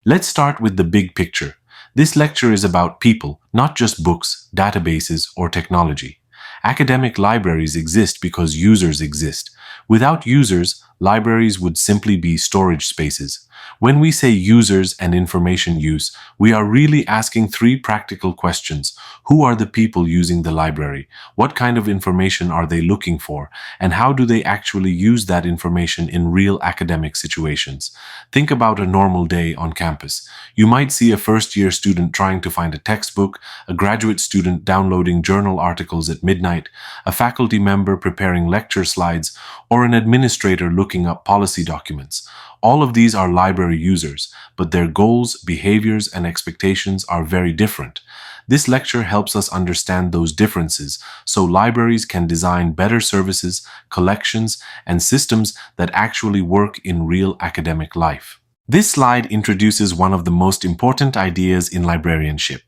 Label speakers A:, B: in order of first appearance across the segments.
A: Let's start with the big picture. This lecture is about people, not just books, databases, or technology. Academic libraries exist because users exist. Without users, libraries would simply be storage spaces. When we say users and information use, we are really asking three practical questions. Who are the people using the library? What kind of information are they looking for? And how do they actually use that information in real academic situations? Think about a normal day on campus. You might see a first-year student trying to find a textbook, a graduate student downloading journal articles at midnight, a faculty member preparing lecture slides, or an administrator looking up policy documents. All of these are library users, but their goals, behaviors, and expectations are very different. This lecture helps us understand those differences so libraries can design better services, collections, and systems that actually work in real academic life. This slide introduces one of the most important ideas in librarianship: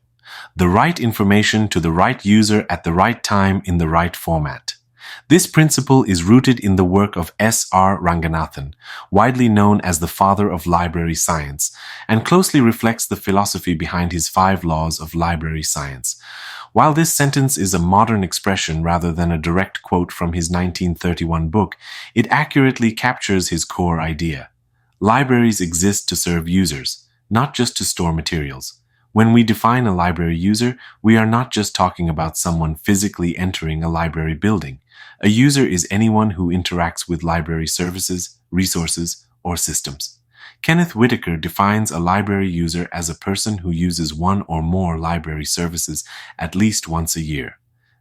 A: the right information to the right user at the right time in the right format. This principle is rooted in the work of S.R. Ranganathan, widely known as the father of library science, and closely reflects the philosophy behind his 5 laws of library science. While this sentence is a modern expression rather than a direct quote from his 1931 book, it accurately captures his core idea. Libraries exist to serve users, not just to store materials. When we define a library user, we are not just talking about someone physically entering a library building. A user is anyone who interacts with library services, resources, or systems. Kenneth Whitaker defines a library user as a person who uses one or more library services at least once a year.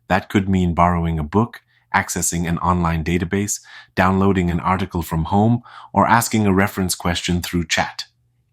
A: That could mean borrowing a book, accessing an online database, downloading an article from home, or asking a reference question through chat.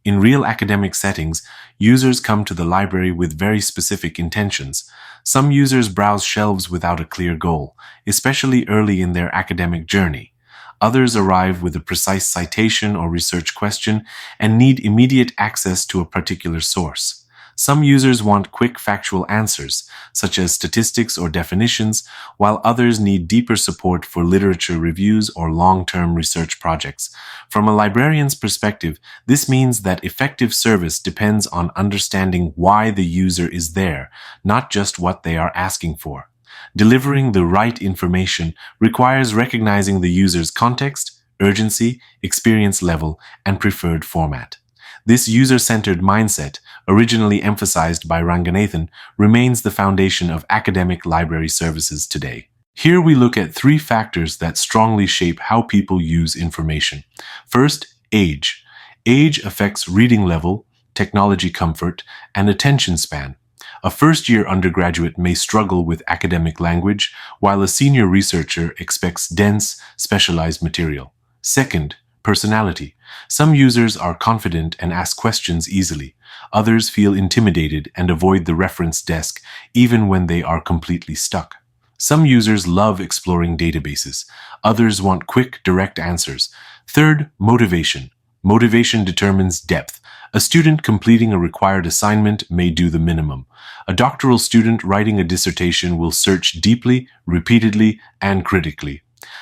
A: In real academic settings, users come to the library with very specific intentions. Some users browse shelves without a clear goal, especially early in their academic journey. Others arrive with a precise citation or research question and need immediate access to a particular source. Some users want quick factual answers, such as statistics or definitions, while others need deeper support for literature reviews or long-term research projects. From a librarian's perspective, this means that effective service depends on understanding why the user is there, not just what they are asking for. Delivering the right information requires recognizing the user's context, urgency, experience level, and preferred format. This user-centered mindset, originally emphasized by Ranganathan, remains the foundation of academic library services today. Here we look at 3 factors that strongly shape how people use information. First, age. Age affects reading level, technology comfort, and attention span. A first-year undergraduate may struggle with academic language, while a senior researcher expects dense, specialized material. Second, personality. Some users are confident and ask questions easily. Others feel intimidated and avoid the reference desk, even when they are completely stuck. Some users love exploring databases. Others want quick, direct answers. Third, motivation. Motivation determines depth. A student completing a required assignment may do the minimum. A doctoral student writing a dissertation will search deeply, repeatedly, and critically.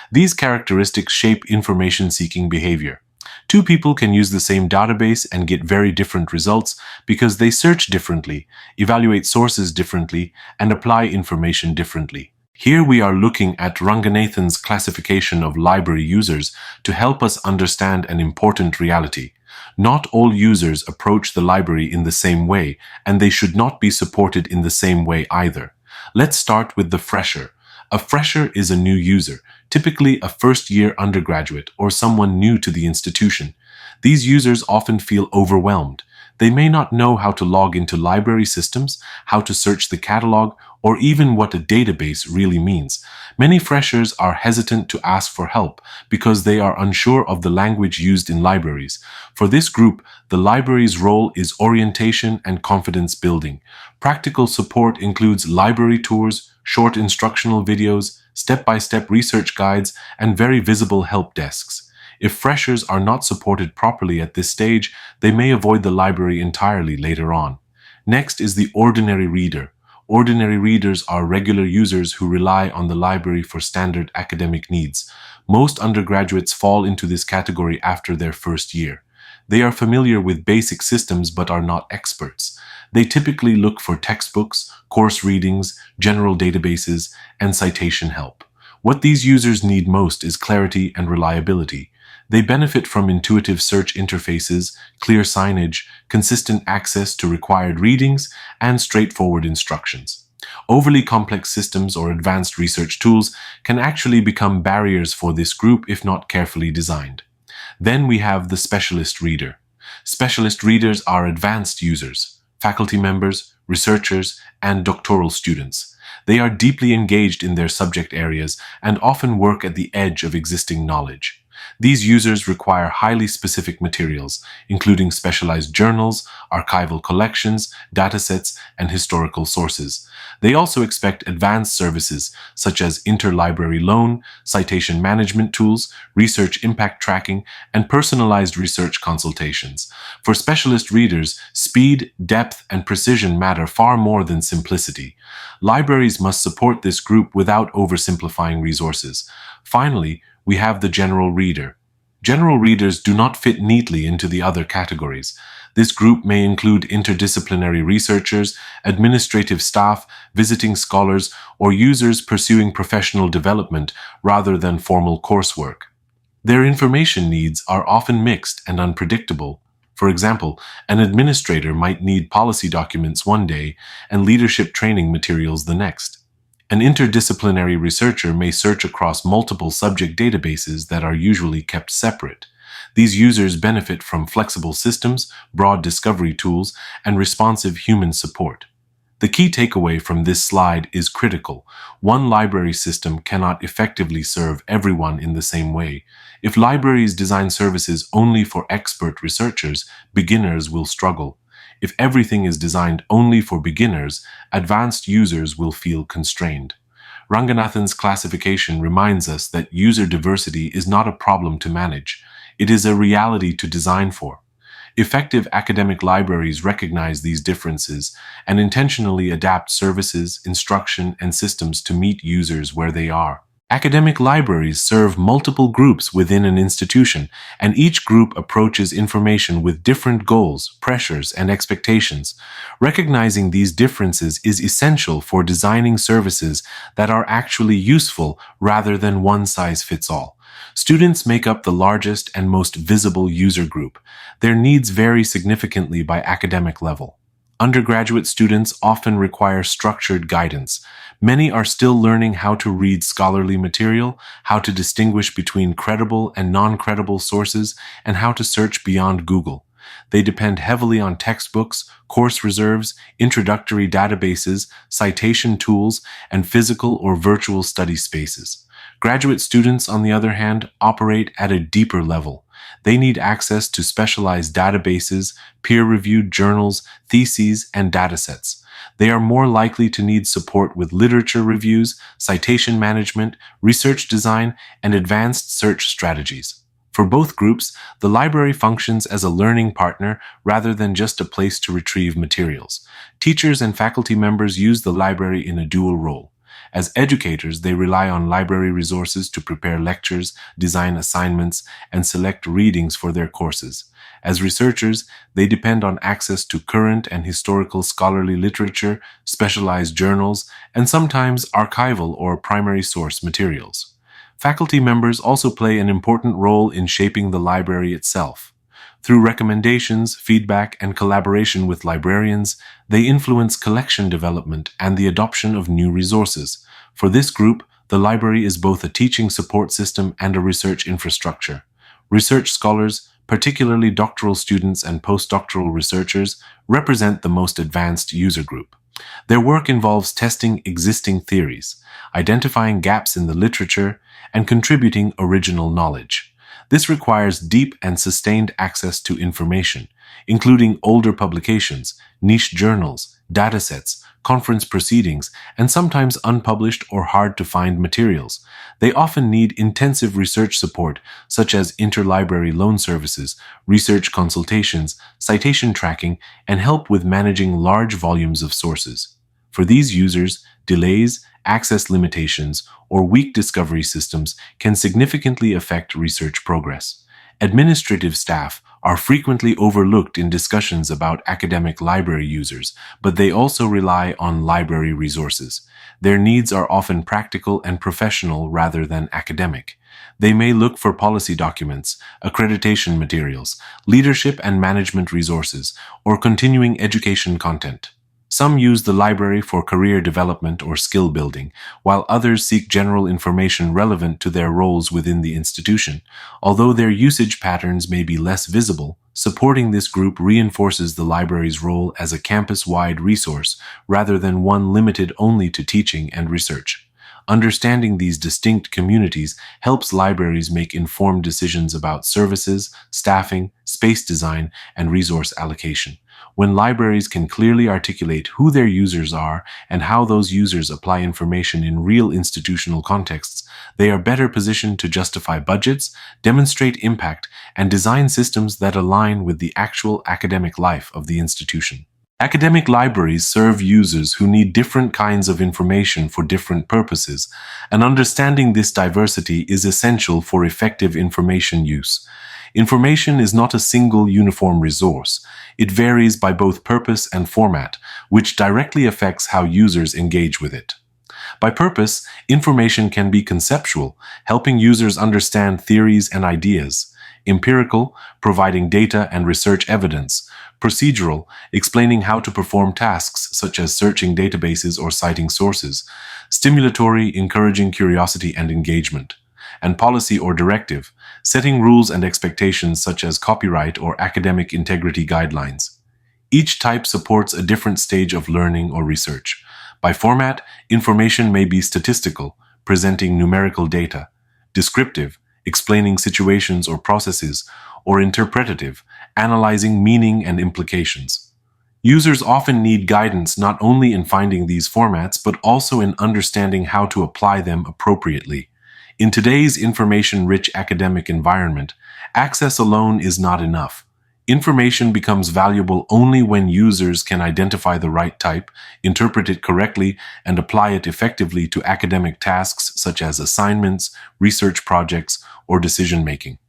A: These characteristics shape information-seeking behavior. 2 people can use the same database and get very different results because they search differently, evaluate sources differently, and apply information differently. Here we are looking at Ranganathan's classification of library users to help us understand an important reality. Not all users approach the library in the same way, and they should not be supported in the same way either. Let's start with the fresher. A fresher is a new user, typically a first-year undergraduate or someone new to the institution. These users often feel overwhelmed. They may not know how to log into library systems, how to search the catalog, or even what a database really means. Many freshers are hesitant to ask for help because they are unsure of the language used in libraries. For this group, the library's role is orientation and confidence building. Practical support includes library tours, short instructional videos, step-by-step research guides, and very visible help desks. If freshers are not supported properly at this stage, they may avoid the library entirely later on. Next is the ordinary reader. Ordinary readers are regular users who rely on the library for standard academic needs. Most undergraduates fall into this category after their first year. They are familiar with basic systems but are not experts. They typically look for textbooks, course readings, general databases, and citation help. What these users need most is clarity and reliability. They benefit from intuitive search interfaces, clear signage, consistent access to required readings, and straightforward instructions. Overly complex systems or advanced research tools can actually become barriers for this group if not carefully designed. Then we have the specialist reader. Specialist readers are advanced users, faculty members, researchers, and doctoral students. They are deeply engaged in their subject areas and often work at the edge of existing knowledge. These users require highly specific materials, including specialized journals, archival collections, datasets, and historical sources. They also expect advanced services such as interlibrary loan, citation management tools, research impact tracking, and personalized research consultations. For specialist readers, speed, depth, and precision matter far more than simplicity. Libraries must support this group without oversimplifying resources. Finally, we have the general reader. General readers do not fit neatly into the other categories. This group may include interdisciplinary researchers, administrative staff, visiting scholars, or users pursuing professional development rather than formal coursework. Their information needs are often mixed and unpredictable. For example, an administrator might need policy documents one day and leadership training materials the next. An interdisciplinary researcher may search across multiple subject databases that are usually kept separate. These users benefit from flexible systems, broad discovery tools, and responsive human support. The key takeaway from this slide is critical. One library system cannot effectively serve everyone in the same way. If libraries design services only for expert researchers, beginners will struggle. If everything is designed only for beginners, advanced users will feel constrained. Ranganathan's classification reminds us that user diversity is not a problem to manage. It is a reality to design for. Effective academic libraries recognize these differences and intentionally adapt services, instruction, and systems to meet users where they are. Academic libraries serve multiple groups within an institution, and each group approaches information with different goals, pressures, and expectations. Recognizing these differences is essential for designing services that are actually useful rather than one-size-fits-all. Students make up the largest and most visible user group. Their needs vary significantly by academic level. Undergraduate students often require structured guidance. Many are still learning how to read scholarly material, how to distinguish between credible and non-credible sources, and how to search beyond Google. They depend heavily on textbooks, course reserves, introductory databases, citation tools, and physical or virtual study spaces. Graduate students, on the other hand, operate at a deeper level. They need access to specialized databases, peer-reviewed journals, theses, and datasets. They are more likely to need support with literature reviews, citation management, research design, and advanced search strategies. For both groups, the library functions as a learning partner rather than just a place to retrieve materials. Teachers and faculty members use the library in a dual role. As educators, they rely on library resources to prepare lectures, design assignments, and select readings for their courses. As researchers, they depend on access to current and historical scholarly literature, specialized journals, and sometimes archival or primary source materials. Faculty members also play an important role in shaping the library itself. Through recommendations, feedback, and collaboration with librarians, they influence collection development and the adoption of new resources. For this group, the library is both a teaching support system and a research infrastructure. Research scholars, particularly doctoral students and postdoctoral researchers, represent the most advanced user group. Their work involves testing existing theories, identifying gaps in the literature, and contributing original knowledge. This requires deep and sustained access to information, including older publications, niche journals, datasets, conference proceedings, and sometimes unpublished or hard-to-find materials. They often need intensive research support, such as interlibrary loan services, research consultations, citation tracking, and help with managing large volumes of sources. For these users, delays, access limitations, or weak discovery systems can significantly affect research progress. Administrative staff are frequently overlooked in discussions about academic library users, but they also rely on library resources. Their needs are often practical and professional rather than academic. They may look for policy documents, accreditation materials, leadership and management resources, or continuing education content. Some use the library for career development or skill building, while others seek general information relevant to their roles within the institution. Although their usage patterns may be less visible, supporting this group reinforces the library's role as a campus-wide resource rather than one limited only to teaching and research. Understanding these distinct communities helps libraries make informed decisions about services, staffing, space design, and resource allocation. When libraries can clearly articulate who their users are and how those users apply information in real institutional contexts, they are better positioned to justify budgets, demonstrate impact, and design systems that align with the actual academic life of the institution. Academic libraries serve users who need different kinds of information for different purposes, and understanding this diversity is essential for effective information use. Information is not a single uniform resource. It varies by both purpose and format, which directly affects how users engage with it. By purpose, information can be conceptual, helping users understand theories and ideas; empirical, providing data and research evidence; procedural, explaining how to perform tasks such as searching databases or citing sources; stimulatory, encouraging curiosity and engagement; and policy or directive, setting rules and expectations such as copyright or academic integrity guidelines. Each type supports a different stage of learning or research. By format, information may be statistical, presenting numerical data; descriptive, explaining situations or processes; or interpretative, analyzing meaning and implications. Users often need guidance not only in finding these formats, but also in understanding how to apply them appropriately. In today's information-rich academic environment, access alone is not enough. Information becomes valuable only when users can identify the right type, interpret it correctly, and apply it effectively to academic tasks such as assignments, research projects, or decision-making.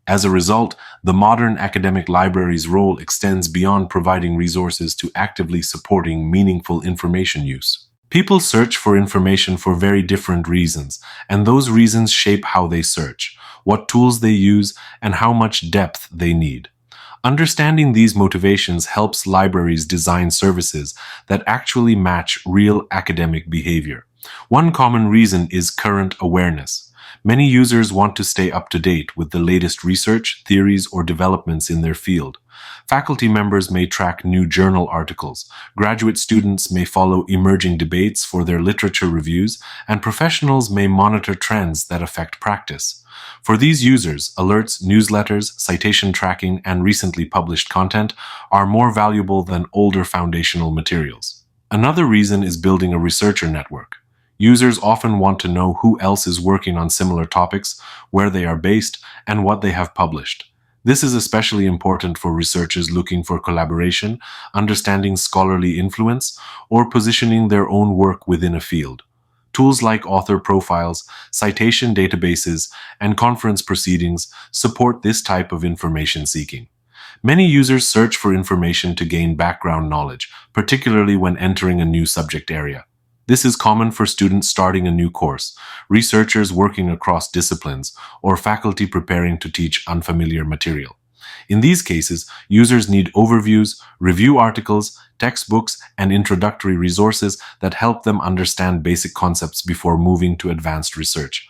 A: As a result, the modern academic library's role extends beyond providing resources to actively supporting meaningful information use. People search for information for very different reasons, and those reasons shape how they search, what tools they use, and how much depth they need. Understanding these motivations helps libraries design services that actually match real academic behavior. One common reason is current awareness. Many users want to stay up to date with the latest research, theories, or developments in their field. Faculty members may track new journal articles, graduate students may follow emerging debates for their literature reviews, and professionals may monitor trends that affect practice. For these users, alerts, newsletters, citation tracking, and recently published content are more valuable than older foundational materials. Another reason is building a researcher network. Users often want to know who else is working on similar topics, where they are based, and what they have published. This is especially important for researchers looking for collaboration, understanding scholarly influence, or positioning their own work within a field. Tools like author profiles, citation databases, and conference proceedings support this type of information seeking. Many users search for information to gain background knowledge, particularly when entering a new subject area. This is common for students starting a new course, researchers working across disciplines, or faculty preparing to teach unfamiliar material. In these cases, users need overviews, review articles, textbooks, and introductory resources that help them understand basic concepts before moving to advanced research.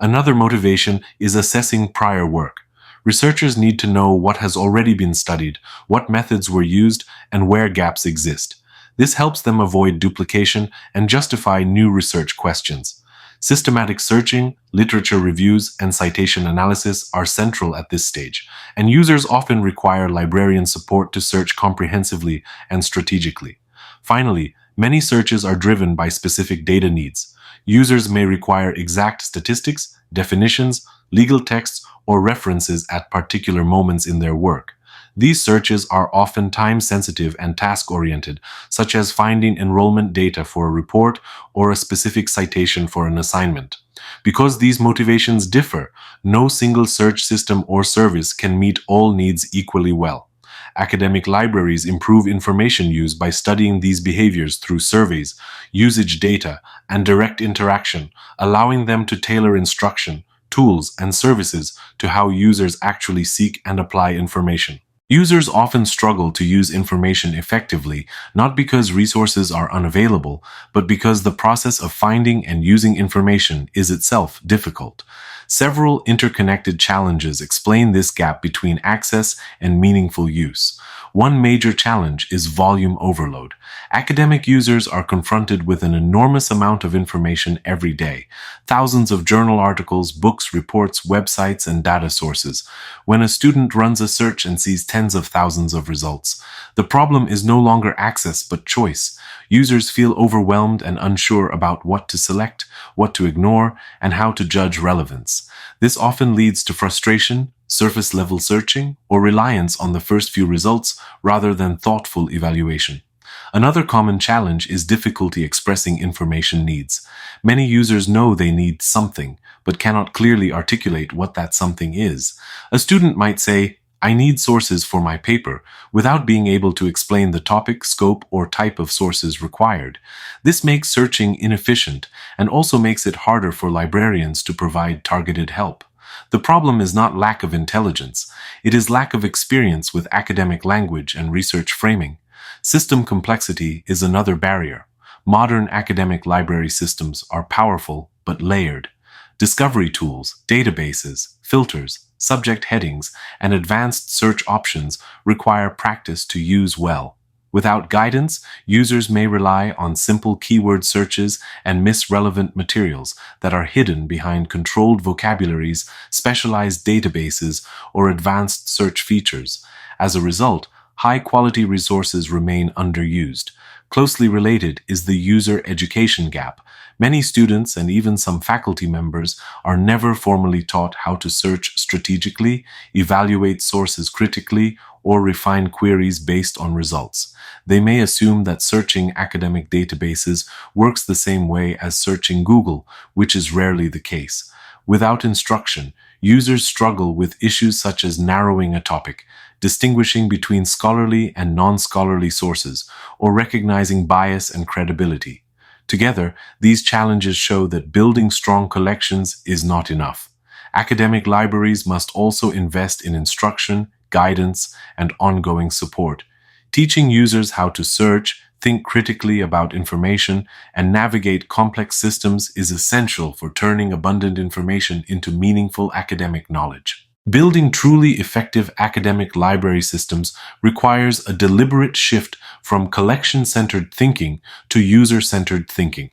A: Another motivation is assessing prior work. Researchers need to know what has already been studied, what methods were used, and where gaps exist. This helps them avoid duplication and justify new research questions. Systematic searching, literature reviews, and citation analysis are central at this stage, and users often require librarian support to search comprehensively and strategically. Finally, many searches are driven by specific data needs. Users may require exact statistics, definitions, legal texts, or references at particular moments in their work. These searches are often time-sensitive and task-oriented, such as finding enrollment data for a report or a specific citation for an assignment. Because these motivations differ, no single search system or service can meet all needs equally well. Academic libraries improve information use by studying these behaviors through surveys, usage data, and direct interaction, allowing them to tailor instruction, tools, and services to how users actually seek and apply information. Users often struggle to use information effectively, not because resources are unavailable, but because the process of finding and using information is itself difficult. Several interconnected challenges explain this gap between access and meaningful use. One major challenge is volume overload. Academic users are confronted with an enormous amount of information every day. Thousands of journal articles, books, reports, websites, and data sources. When a student runs a search and sees tens of thousands of results, the problem is no longer access but choice. Users feel overwhelmed and unsure about what to select, what to ignore, and how to judge relevance. This often leads to frustration, surface-level searching, or reliance on the first few results rather than thoughtful evaluation. Another common challenge is difficulty expressing information needs. Many users know they need something, but cannot clearly articulate what that something is. A student might say, "I need sources for my paper," without being able to explain the topic, scope, or type of sources required. This makes searching inefficient and also makes it harder for librarians to provide targeted help. The problem is not lack of intelligence, it is lack of experience with academic language and research framing. System complexity is another barrier. Modern academic library systems are powerful but layered. Discovery tools, databases, filters, subject headings, and advanced search options require practice to use well. Without guidance, users may rely on simple keyword searches and miss relevant materials that are hidden behind controlled vocabularies, specialized databases, or advanced search features. As a result, high-quality resources remain underused. Closely related is the user education gap. Many students and even some faculty members are never formally taught how to search strategically, evaluate sources critically, or refine queries based on results. They may assume that searching academic databases works the same way as searching Google, which is rarely the case. Without instruction, users struggle with issues such as narrowing a topic, distinguishing between scholarly and non-scholarly sources, or recognizing bias and credibility. Together, these challenges show that building strong collections is not enough. Academic libraries must also invest in instruction, guidance, and ongoing support. Teaching users how to search, think critically about information, and navigate complex systems is essential for turning abundant information into meaningful academic knowledge. Building truly effective academic library systems requires a deliberate shift from collection-centered thinking to user-centered thinking.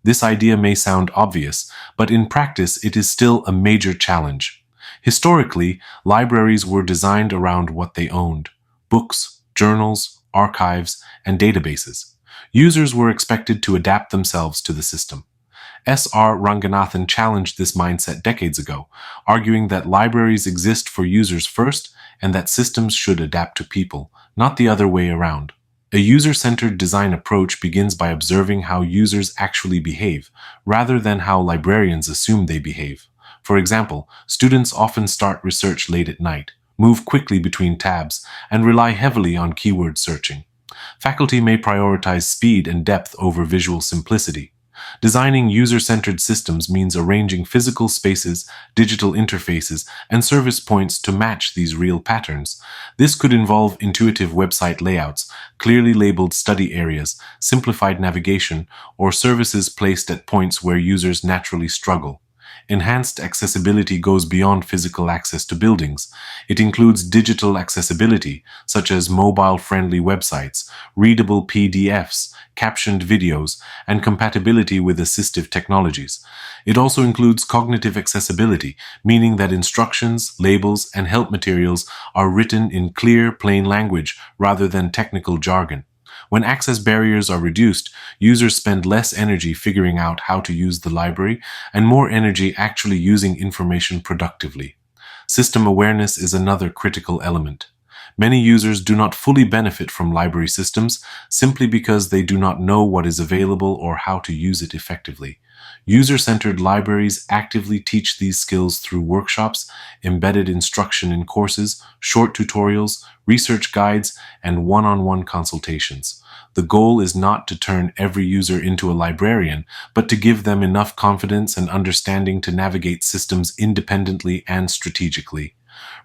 A: This idea may sound obvious, but in practice it is still a major challenge. Historically, libraries were designed around what they owned: books, journals, archives, and databases. Users were expected to adapt themselves to the system. S.R. Ranganathan challenged this mindset decades ago, arguing that libraries exist for users first and that systems should adapt to people, not the other way around. A user-centered design approach begins by observing how users actually behave, rather than how librarians assume they behave. For example, students often start research late at night, move quickly between tabs, and rely heavily on keyword searching. Faculty may prioritize speed and depth over visual simplicity. Designing user-centered systems means arranging physical spaces, digital interfaces, and service points to match these real patterns. This could involve intuitive website layouts, clearly labeled study areas, simplified navigation, or services placed at points where users naturally struggle. Enhanced accessibility goes beyond physical access to buildings. It includes digital accessibility, such as mobile-friendly websites, readable PDFs, captioned videos, and compatibility with assistive technologies. It also includes cognitive accessibility, meaning that instructions, labels, and help materials are written in clear, plain language rather than technical jargon. When access barriers are reduced, users spend less energy figuring out how to use the library and more energy actually using information productively. System awareness is another critical element. Many users do not fully benefit from library systems simply because they do not know what is available or how to use it effectively. User-centered libraries actively teach these skills through workshops, embedded instruction in courses, short tutorials, research guides, and one-on-one consultations. The goal is not to turn every user into a librarian, but to give them enough confidence and understanding to navigate systems independently and strategically.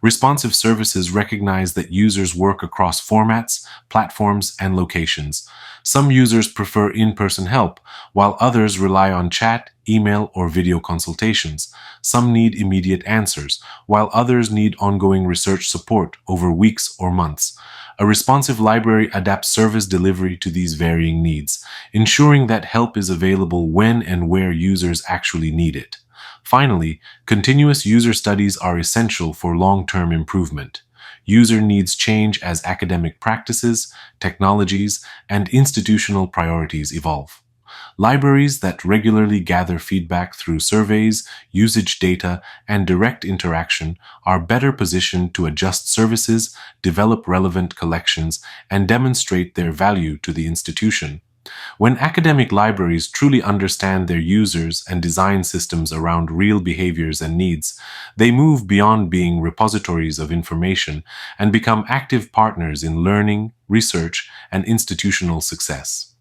A: Responsive services recognize that users work across formats, platforms, and locations. Some users prefer in-person help, while others rely on chat, email, or video consultations. Some need immediate answers, while others need ongoing research support over weeks or months. A responsive library adapts service delivery to these varying needs, ensuring that help is available when and where users actually need it. Finally, continuous user studies are essential for long-term improvement. User needs change as academic practices, technologies, and institutional priorities evolve. Libraries that regularly gather feedback through surveys, usage data, and direct interaction are better positioned to adjust services, develop relevant collections, and demonstrate their value to the institution. When academic libraries truly understand their users and design systems around real behaviors and needs, they move beyond being repositories of information and become active partners in learning, research, and institutional success.